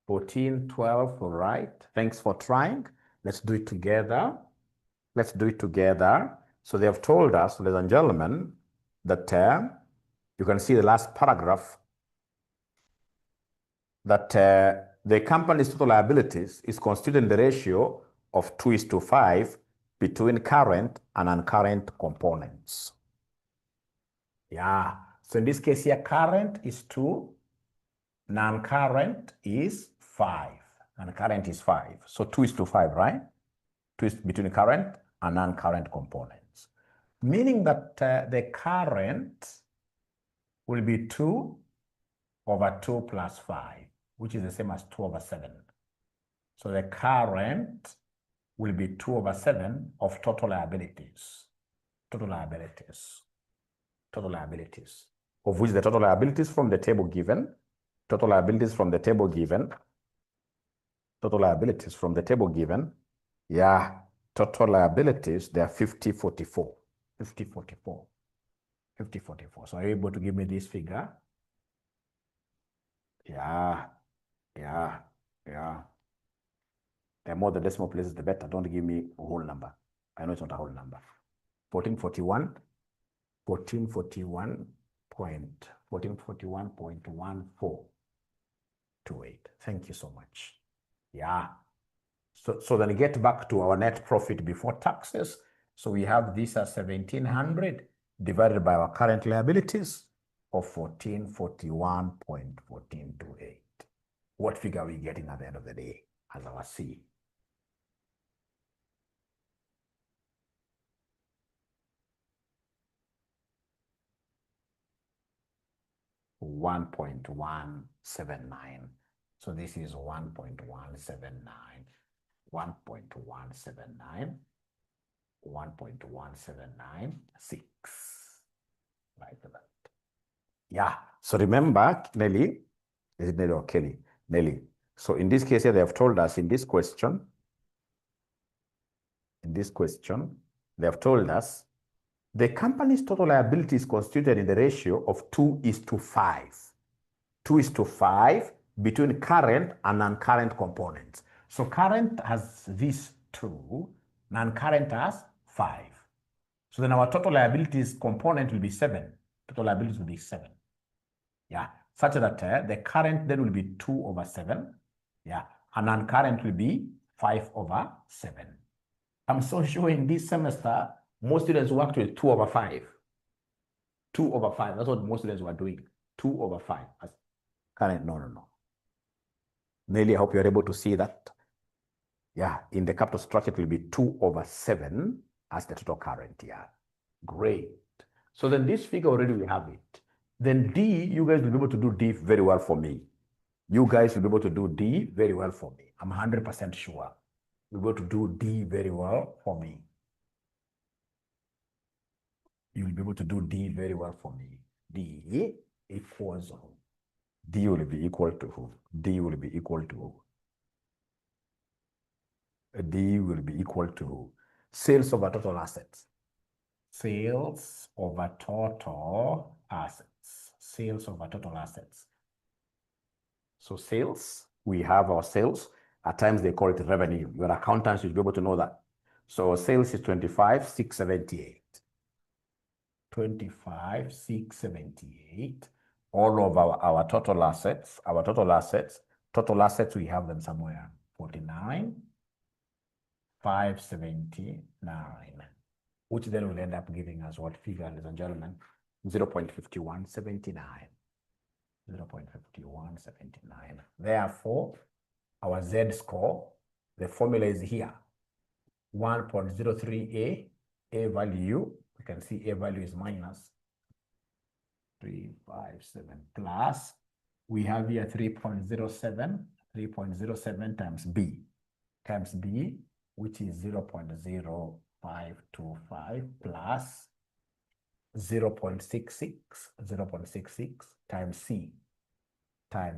$14, $12, all right. Thanks for trying. Let's do it together. Let's do it together. So they have told us, ladies and gentlemen, that you can see the last paragraph, that the company's total liabilities is constituted in the ratio of 2:5 between current and non-current components. Yeah, so in this case here, current is 2, non-current is 5. Non-current is 5. So 2 is to 5, right? 2 is between current and non-current components. Meaning that the current will be 2 over 2 plus 5, which is the same as 2 over 7. So the current will be 2 over 7 of total liabilities. Total liabilities. Total liabilities. Of which the total liabilities from the table given. Total liabilities from the table given. Total liabilities from the table given. Yeah. Total liabilities, they are 5044. 5044. 5044. So are you able to give me this figure? Yeah. Yeah. Yeah. The more the decimal places, the better. Don't give me a whole number. I know it's not a whole number. 1441, 1441.1428. Thank you so much. Yeah. So then get back to our net profit before taxes. So we have this as 1,700 divided by our current liabilities of 1441.1428. What figure are we getting at the end of the day as our C? 1.179. So this is 1.179, 1.179, 1.1796, like that. Yeah, so remember, Nelly, is it Nelly or Kelly? Nelly. So in this case here, they have told us in this question, they have told us the company's total liability is constituted in the ratio of 2:5. 2:5 between current and non-current components. So current has these 2, non-current has 5. So then our total liabilities component will be 7. Total liabilities will be 7. Yeah, such that the current then will be 2 over 7. Yeah, and non-current will be 5 over 7. I'm so sure in this semester, most students worked with 2 over 5. 2 over 5, that's what most students were doing. 2 over 5. Current, no. Nelly, I hope you're able to see that. Yeah, in the capital structure, it will be 2 over 7 as the total current. Yeah, great. So then this figure already we have it. Then D, you guys will be able to do D very well for me. You guys will be able to do D very well for me. I'm 100% sure. You'll be able to do D very well for me. You'll be able to do D very well for me. D equals, D will be equal to who? D will be equal to who? D will be equal to who? Sales over total assets. Sales over total assets. Sales over total assets. So sales, we have our sales. At times they call it revenue. Your accountants should be able to know that. So sales is 25,678. 25,678. All of our total assets, total assets, we have them somewhere. 49,579, which then will end up giving us what figure, ladies and gentlemen? 0.5179. 0.5179. Therefore, our Z score, the formula is here. 1.03A, A value, we can see A value is minus 357 plus, we have here 3.07, 3.07 times B, which is 0.0525 plus 0.66 times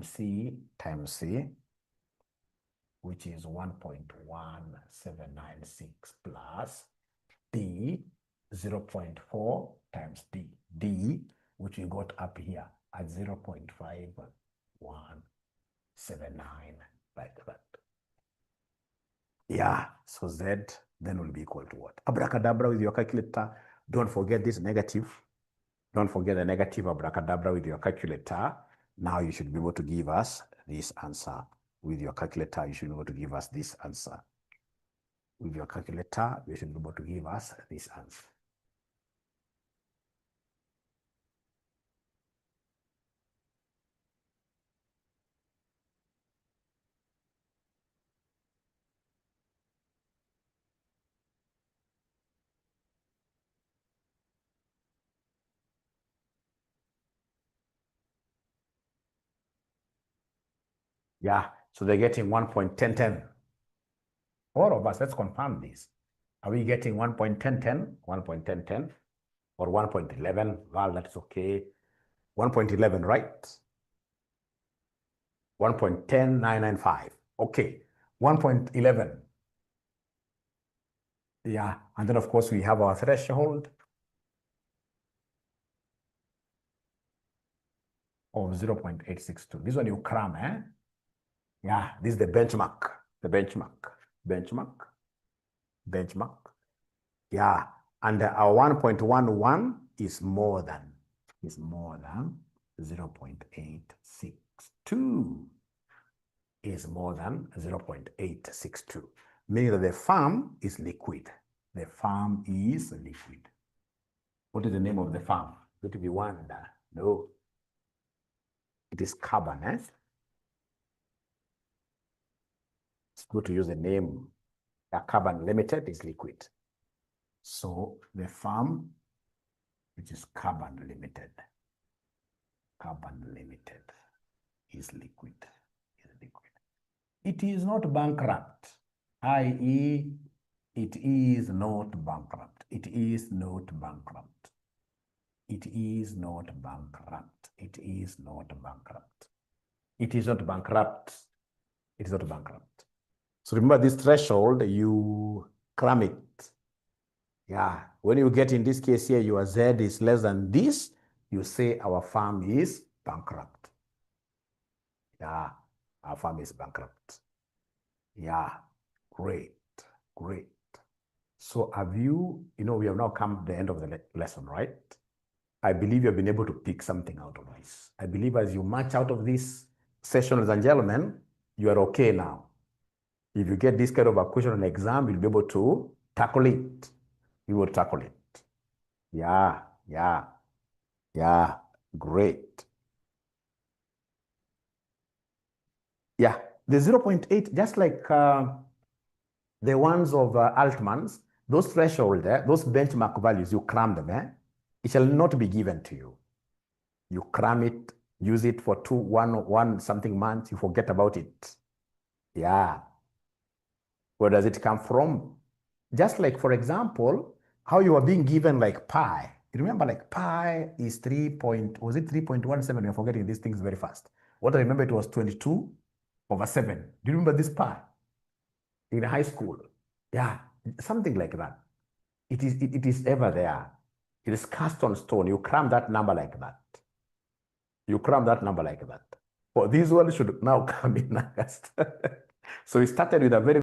C, which is 1.1796 plus D, 0.4 times D, which we got up here at 0.5179, like that. Yeah, so Z then will be equal to what? Abracadabra with your calculator. Don't forget this negative. Don't forget the negative. Abracadabra with your calculator. Now you should be able to give us this answer. With your calculator, you should be able to give us this answer. With your calculator, you should be able to give us this answer. Yeah, so they're getting 1.1010. All of us, let's confirm this. Are we getting 1.1010, 1.1010, or 1.11? Well, that's okay. 1.11, right? 1.10995. Okay, 1.11. Yeah, and then of course we have our threshold of 0.862. This one you cram, eh? Yeah, this is the benchmark. The benchmark. Yeah, and our 1.11 is more than 0.862. Is more than 0.862, meaning that the farm is liquid. The farm is liquid. What is the name of the farm? Going to be Wanda? No. It is carbon, eh? It's good to use the name. Carbon Limited is liquid. So the farm, which is Carbon Limited, is liquid. It is not bankrupt, i.e., it is not bankrupt. It is not bankrupt. It is not bankrupt. It is not bankrupt. It is not bankrupt. It is not bankrupt. So remember this threshold, you cram it. Yeah, when you get in this case here, your Z is less than this, you say our farm is bankrupt. Yeah, our farm is bankrupt. Yeah, great. So have you, we have now come to the end of the lesson, right? I believe you've been able to pick something out of this. I believe as you march out of this session, ladies and gentlemen, you are okay now. If you get this kind of a question on an exam, you'll be able to tackle it. You will tackle it. Yeah, great. Yeah, the 0.8, just like the ones of Altman's, those threshold there, those benchmark values, you cram them, eh? It shall not be given to you. You cram it, use it for one something months, you forget about it. Yeah. Where does it come from? Just like, for example, how you are being given like pi. You remember like pi is 3.17? You're forgetting these things very fast. What I remember, it was 22/7. Do you remember this pi? In high school. Yeah, something like that. It is ever there. It is cast on stone. You cram that number like that. Well, this one should now come in August. So we started with a very